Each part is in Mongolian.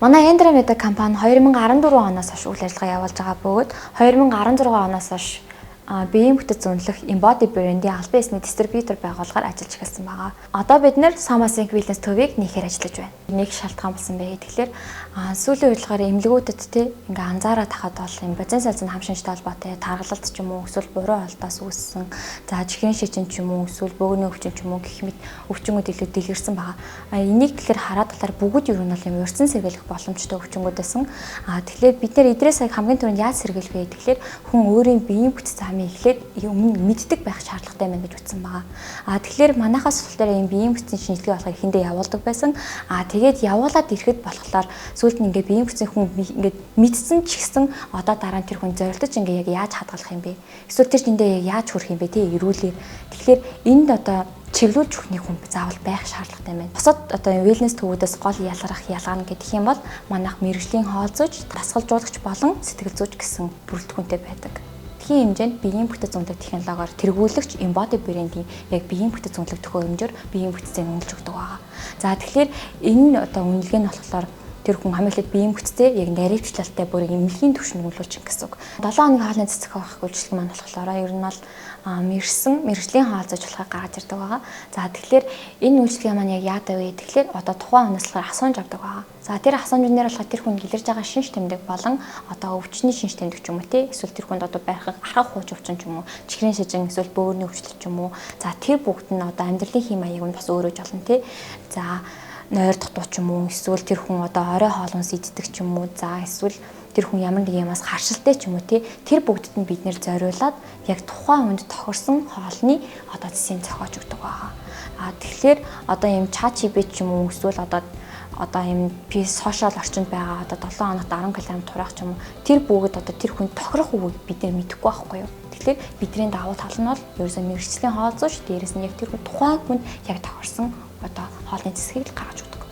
Манай Эндрамеда компани 2014 оноос хойш үйл ажиллагаа явуулж байгаа бөгөөд 2016 оноос хойш биеийн бүтэц зөвлөх Embody брендийн албан ёсны дистрибьютор байгууллагаар ажиллаж эхэлсэн байгаа. Одоо бид нэр Somasync Wellness төвийг нээхээр ажиллаж байна. Нэг шалтгаан болсон бэ гэхээр сүүлийн удаагаар эмнэлгүүдэд ингээ анзаараад тахад бол юм базин салзын хам шинжтэй холбоотой таргалалт ч юм уу эсвэл буруу олдоос үүссэн за чихрийн шижин ч юм уу эсвэл бөөгний өвчин ч юм уу гэх мэт өвчнгүүд илүү дэлгэрсэн байгаа. Энийг тэгэхээр хараад талаар бүгд ер нь бол юм урьдчилан сэргийлэх боломжтой өвчнгүүд байсан. Тэгэхээр бид нэр эдрээс хамгийн түрүүнд яаж сэргийлэх вэ гэхээр хүн өөрийн биеийн бүтэц эхлээд өмнө мэддэг байх шаардлагатай байна гэж утсан байгаа. Тэгэхээр манайхаас болохоор ийм биеийн бүтцийн шинжилгээ болохыг эхэндээ явуулдаг байсан. Тэгээд явуулаад ирэхэд болохоор сүүлд нь ингээ биеийн бүтцийн хүн ингээ мэдсэн ч гэсэн одоо дараа нь тэр хүн зорилтож ингээ яг яаж хадгалах юм бэ? Эсвэл тэр тэндээ яг яаж хүрэх юм бэ? Тэ эрүүлээ. Тэгэхээр энд одоо чиглүүлж өгөх хүн заавал байх шаардлагатай байна. Бусад одоо wellness төвүүдээс гол ялгарх ялгаана гэдэг юм бол манайх мэрэгжлийн хоолзууч, дасгалжуулагч болон сэтгэл зүйч гэсэн бүрэлдэхүүнтэй байдаг. Тийм хэмжээнд биеийн бүтэц зөвлөх технологиор тэргүүлэгч Embody брендийн яг биеийн бүтэц зөвлөх төхөөрөмжөөр биеийн бүтэцийг үнэлж өгдөг байгаа. За тэгэхээр энэ одоо үнэлгээ нь болохоор тэр хүн хамааглаад биеийн бүтцээ яг наривчлалтай бүр эмнэлгийн түвшинд үнэлүүлж гэсэн үг. 7 хоногийн хоолны цэцэг авах үйлчлэг маань болохоор ер нь бол мэрэгжлийн хоолзож болохыг гаргаж ирдэг байгаа. За тэгэхээр энэ үйлчлэгээ маань яг яадаг вэ гэхээр одоо тухайн хүнээс болохоор асуунж авдаг байгаа. За тэр асуунжнэр болохоор тэр хүн илэрж байгаа шинж тэмдэг болон одоо өвчний шинж тэмдэг ч юм уу тий эсвэл тэр хүнд одоо байх архах хууч өвчин ч юм уу чихрийн шижин эсвэл бөөгний өвчлөл ч юм уу. За тэр бүгд нь одоо амьдралын хэм маяг нь бас өөрөж олно тий. За нойр дутуу ч юм уу эсвэл тэр хүн одоо орой хоолнос иддэг ч юм уу. За эсвэл тэр хүн ямар нэг юмас харшилтай ч юм уу тий тэр бүгдд нь бид нэр зориулаад яг тухайн үнд тохирсон хоолны одоо зэсийг зохиож өгдөг байгаа. Тэгэхээр одоо юм ChatGPT ч юм уу эсвэл одоо юм сошиал орчинд байгаа одоо 7 хоногт 10 кг тураах ч юм уу тэр бүгд одоо тэр хүн тохирох үгийг бид нэр мэдэхгүй байхгүй юу. Тэгэхээр бидний давуу тал нь бол ерөөсөө мэрэгчлийн хоолзууч дээрээс нь яг тэр хүн тухайн хүнд яг тохирсон одоо хоолны зэсгийг л гаргаж өгдөг.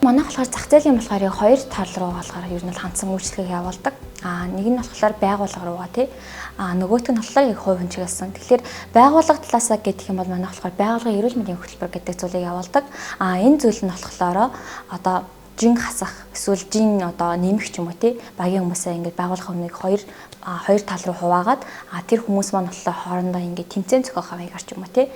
Манайх болохоор зах зээлийн болохоор яг хоёр тал руу болохоор ер нь хандсан үйлчлэгийг явуулдаг. Нэг нь болохоор байгууллага руугаа тий. Нөгөөх нь болохоор яг хувь хүн чиглэсэн. Тэгэхээр байгууллага талаасаа гэх юм бол манайх болохоор байгууллагын эрүүл мэндийн хөтөлбөр гэдэг зүйлийг явуулдаг. Энэ зүйл нь болохоор одоо жин хасах эсвэл жин одоо нэмэх ч юм уу тий багийн хүмүүсээ ингээд байгуулах хүнийг хоёр тал руу хуваагаад тэр хүмүүс маань болохоор хоорондоо ингээд тэмцээн зохиох хавьяар ч юм уу тий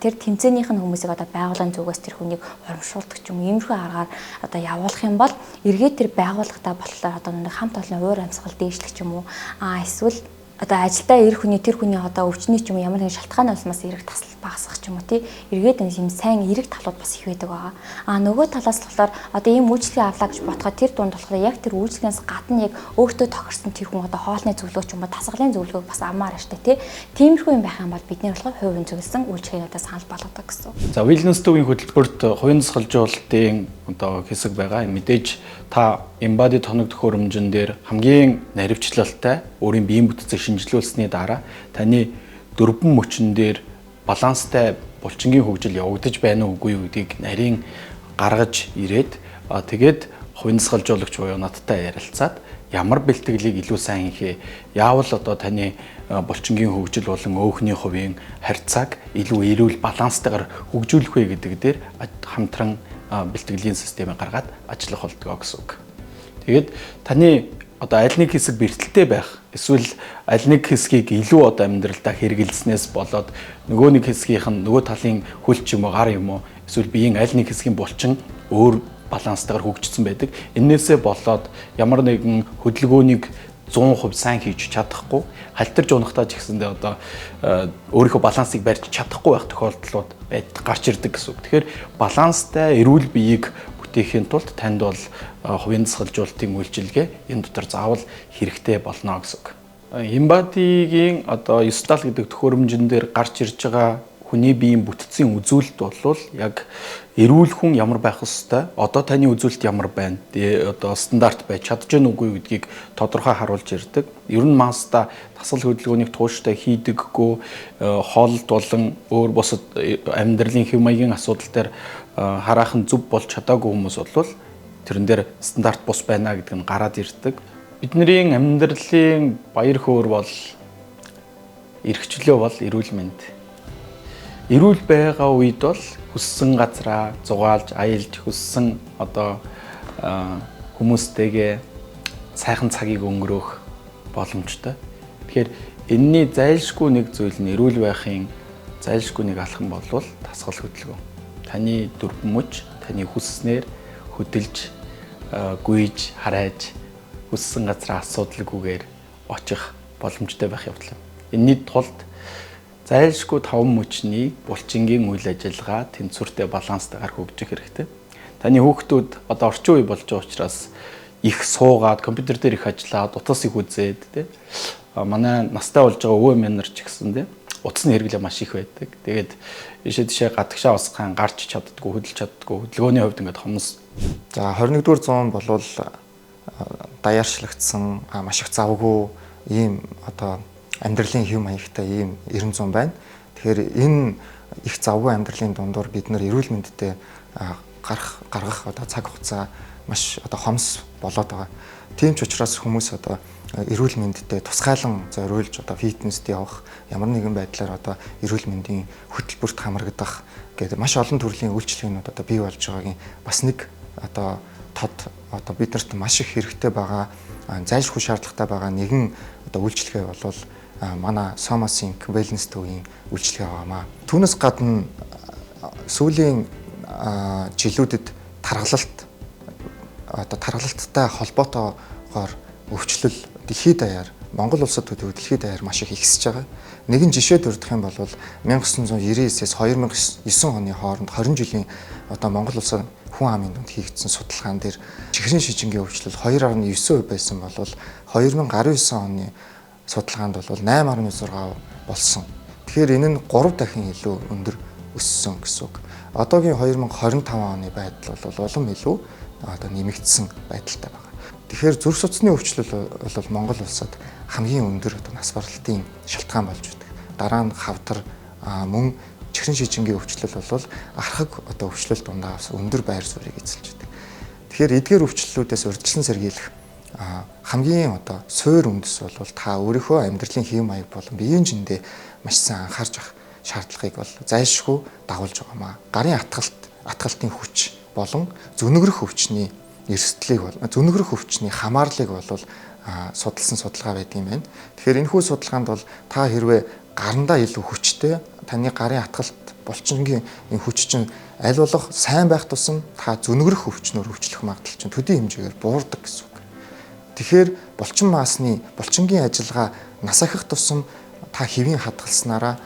тэр тэмцээнийх нь хүмүүсийг одоо байгууллагын зүгээс тэр хүнийг урамшуулдаг ч юм уу иймэрхүү аргаар одоо явуулах юм бол эргээд тэр байгууллагатаа болохоор одоо нэг хамт олон уур амьсгал дээшлэх ч юм уу эсвэл одоо ажилдаа ирэх хүний тэр хүний одоо өвчний ч юм ямар нэгэн шалтгаан олсмаас эрэг тасал багасгах ч юм уу тий эргээд юм сайн эрэг талууд бас их байдаг байгаа. Нөгөө талаас болохоор одоо ийм үйлчлэгээ авлаа гэж бодоход тэр дунд болохоор яг тэр үйлчлэгээс гадна яг өөртөө тохирсон тэр хүн одоо хоолны зөвлөгөө ч юм уу дасгалын зөвлөгөөг бас авмаар штэ тий. Тиймэрхүү юм байх юм бол бидний болохоор хувийн зөвлөсөн үйлчлэгээнүүдээ санал болгодог гэсэн. За wellness төвийн хөтөлбөрт хувийн дасгалжуулалтын одоо хэсэг байгаа. Мэдээж та Embody тоног төхөөрөмжн дээр хамгийн наривчлалтай өөрийн биеийн бүтцийг шинжилүүлсэний дараа таны дөрвөн мөчн дээр баланстай булчингийн хөгжил явагдаж байна уугүй юу гэдгийг нарийн гаргаж ирээд тэгээд хувийн дасгалжуулагч буюу надтай ярилцаад ямар бэлтгэлийг илүү сайн хийхээ яавал одоо таны булчингийн хөгжил болон өөхний хувийн харьцааг илүү эрүүл баланстайгаар хөгжүүлэх вэ гэдэг дээр хамтран бэлтгэлийн системийг гаргаад ажиллах болдгоо гэсэн үг. Тэгээд таны одоо аль нэг хэсэг бэртэлтэй байх эсвэл аль нэг хэсгийг илүү одоо амьдралдаа хэрэгэлснээс болоод нөгөө нэг хэсгийнх нь нөгөө талын хөл ч юм уу гар юм уу эсвэл биеийн аль нэг хэсгийн булчин өөр баланстайгаар хөгжсөн байдаг. Эннээсээ болоод ямар нэгэн хөдөлгөөнийг 100% сайн хийж чадахгүй халтарж унахтаа ч гэсэндээ одоо өөрийнхөө балансыг барьж чадахгүй байх тохиолдлууд гарч ирдэг гэсэн үг. Тэгэхээр баланстай эрүүл биеийг бүтээхийн тулд танд бол хувийн дасгалжуулалтын үйлчилгээ энэ дотор заавал хэрэгтэй болно гэсэн үг. Embody-гийн одоо Ystal гэдэг төхөөрөмжн дээр гарч ирж байгаа хүний биеийн бүтцийн үзүүлэлт бол яг эрүүл хүн ямар байх ёстой, одоо таны үзүүлэлт ямар байна, одоо стандарт байж чадж гэнэ үгүй гэдгийг тодорхой харуулж ирдэг. Ер нь масста тасал хөдөлгөөнийг тууштай хийдэггүй, хооллолт болон өөр бусад амьдралын хэв маягийн асуудал дээр хараахан зөв болж чадаагүй хүмүүс бол тэрэн дээр стандарт бус байна гэдэг нь гараад ирдэг. Бидний амьдралын баяр хөөр бол эрхчлөө бол эрүүл мэнд. Эрүүл байгаа үед бол хүссэн газраа зугаалж, аялж, хүссэн одоо хүмүүстэйгээ сайхан цагийг өнгөрөөх боломжтой. Тэгэхээр энэний зайлшгүй нэг зүйл нь эрүүл байхын зайлшгүй нэг алхам болвол дасгал хөдөлгөөн. Таны дүрмөж, таны хүсснээр хөдөлж, гүйж, харааж, хүссэн газар асуудалгүйгээр очих боломжтой байх явдал. Энэний тулд зайлшгүй 5 мөчний булчингийн үйл ажиллагаа тэнцвэртэй баланстайгаар хөгжих хэрэгтэй. Таны хүүхдүүд одоо орчин үе болж байгаа учраас их суугаад, компьютер дээр их ажиллаад, утас их үзээд тий. Манай настай болж байгаа өвөө минь нар ч гэсэн тий. Утасны хэрэглээ маш их байдаг. Тэгээд ишээ тишээ гадагшаа усгаан гарч чаддгүй, хөдөлж чаддгүй, хөдөлгөөний хувьд ингээд хомс. За 21-р зуун болвол даяарчлагдсан маш их завгүй ийм одоо амьдралын хэв маягтай ийм 90 байна. Тэгэхээр энэ их завгүй амьдралын дундуур бид нар эрүүл мэндэд гаргах одоо цаг хугацаа маш одоо хомс болоод байгаа. Тийм ч учраас хүмүүс одоо эрүүл мэндэд тусгайлан зориулж одоо фитнест явах, ямар нэгэн байдлаар одоо эрүүл мэндийн хөтөлбөрт хамрагдах гэдэг маш олон төрлийн үйлчлэгнүүд одоо бий болж байгаагийн бас нэг одоо тод одоо биднэрт маш их хэрэгтэй байгаа, зайлшгүй шаардлагатай байгаа нэгэн одоо үйлчлэгээ болвол манай Somosync Wellness төвийн үйлчлэгээ байгаамаа. Түүнээс гадна сүүлийн жилүүдэд тархалттай холбоотойгоор өвчлөл дэлхийд даяар Монгол улсад дэлхийд даяар маш их ихсэж байгаа. Нэгэн жишээ дурдах юм бол 1999-ээс 2009 оны хооронд 20 жилийн одоо Монгол улсад хүн амын дунд хийгдсэн судалгаан дээр чихрийн шижингийн өвчлөл 2.9% байсан бол 2019 оны судалгаанд бол 8.6 болсон. Тэгэхээр энэ нь 3 дахин илүү өндөр өссөн гэсэн үг. Одоогийн 2025 оны байдал бол улам илүү одоо нэмэгдсэн байдалтай байна. Тэгэхээр зүрх судасны өвчлөл бол Монгол улсад хамгийн өндөр одоо нас баралтын шалтгаан болж байдаг. Дараа нь хавдар мөн чихрийн шижингийн өвчлөл бол архаг одоо өвчлөл дундаа өндөр байр суурийг эзэлж байдаг. Тэгэхээр эдгээр өвчлөлүүдээс урьдчилан сэргийлэх хамгийн одоо суур үндэс бол та өөрийнхөө амьдралын хэв маяг болон биеийн жиндээ маш сайн анхаарч авах шаардлагыг бол зайлшгүй дагуулж байгаамаа. Гарын атгалтын хүч болон зүнэгрэх өвчний зүнэгрэх өвчний хамаарлыг бол судалсан судалгаа байдаг юм байна. Тэгэхээр энэхүү судалгаанд бол та хэрвээ гарандаа илүү хүчтэй таны гарын атгалт булчингийн энэ хүч чинь аль болох сайн байх тусам та зүнэгрэх өвчнөөр өвчлөх магадлал чинь төдий хэмжээгээр буурдаг гэсэн үг. Тэгэхээр булчингийн ажиллагаа нас ахих тусам та хэвийн хадгалснараа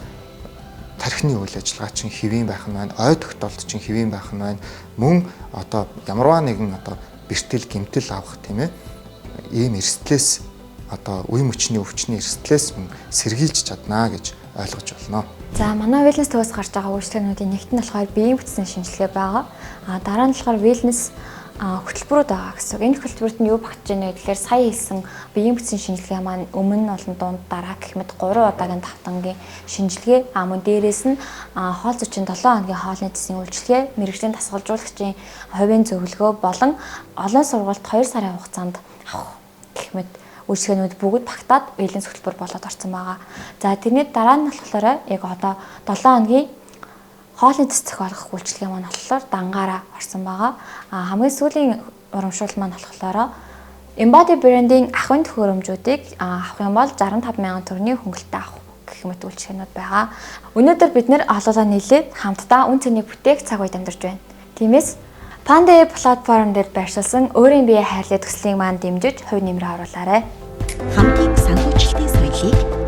тархины үйл ажиллагаа чинь хэвийн байх нь байна, ой тогтоолт чинь хэвийн байх нь байна. Мөн одоо ямарваа нэгэн одоо бэртэл гэмтэл авах тийм ээ. Ийм эрсдлээс одоо үе мөчний өвчний эрсдлээс сэргийлж чаднаа гэж ойлгож байна. За манай wellness төвөөс гарч байгаа үйлчлэгнүүдийн нэгт нь болохоор биеийн бүтцийн шинжилгээ байгаа. Дараа нь болохоор wellness хөтөлбөрүүд байгаа гэсэн. Энэ хөтөлбөрт нь юу багтж байна вэ гэхээр сая хэлсэн биеийн бүтцийн шинжилгээ маань өмнө нь болон дунд дараа гэх мэт 3 удаагийн давтангийн шинжилгээ мөн дээрээс нь хоол зүйчийн 7 хоногийн хоолны төсвийн үйлчилгээ, мэрэгжлийн дасгалжуулагчийн хувийн зөвлөгөө болон олон сургуульд 2 сарын хугацаанд авах гэх мэт үйлчлэгнүүд бүгд багтаад wellness хөтөлбөр болоод орсон байгаа. За тэрний дараа нь болохоор яг одоо 7 хоногийн хоолны төсөх олгох үйлчилгээ маань болохоор дангаараа орсон байгаа. Хамгийн сүүлийн урамшуул маань болохоор Embody брендийн ахын төхөөрөмжүүдийг авах юм бол 65,000 төгрөгийн хөнгөлөлтөд авах гэх мэт үйлчилгээнүүд байгаа. Өнөөдөр бид нэр олоолаа нийлээд хамтдаа үн цэнийг бүтээх цаг үед амьдарч байна. Тиймээс Panda платформ дээр байршуулсан өөрийн биеэ хайрлах төслийг маань дэмжиж хувь нэмрээ оруулаарай. Хамтын санхүүжилтийн соёлыг